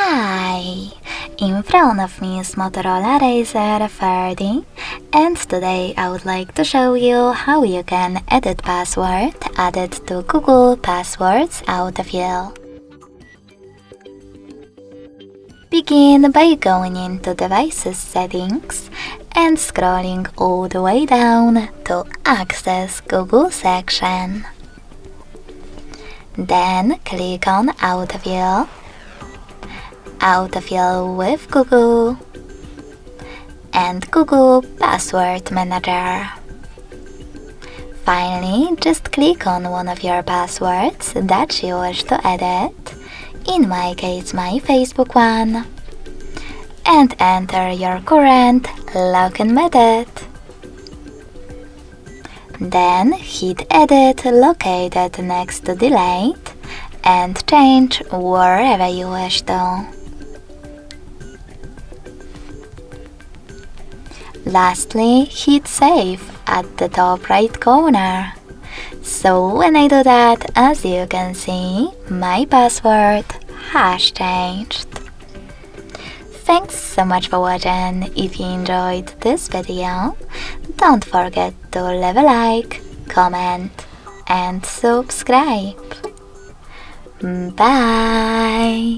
Hi! In front of me is Motorola Razr 30, and today I would like to show you how you can edit password added to Google Passwords autofill. Begin by going into Devices Settings and scrolling all the way down to Access Google section. Then click on Autofill, Autofill with Google, and Google Password Manager. Finally, just click on one of your passwords that you wish to edit, in my case my Facebook one, and enter your current login method. Then hit Edit located next to Delete and change wherever you wish to. Lastly, hit Save at the top right corner. So when I do that, as you can see, my password has changed. Thanks so much for watching. If you enjoyed this video, don't forget to leave a like, comment and subscribe. Bye!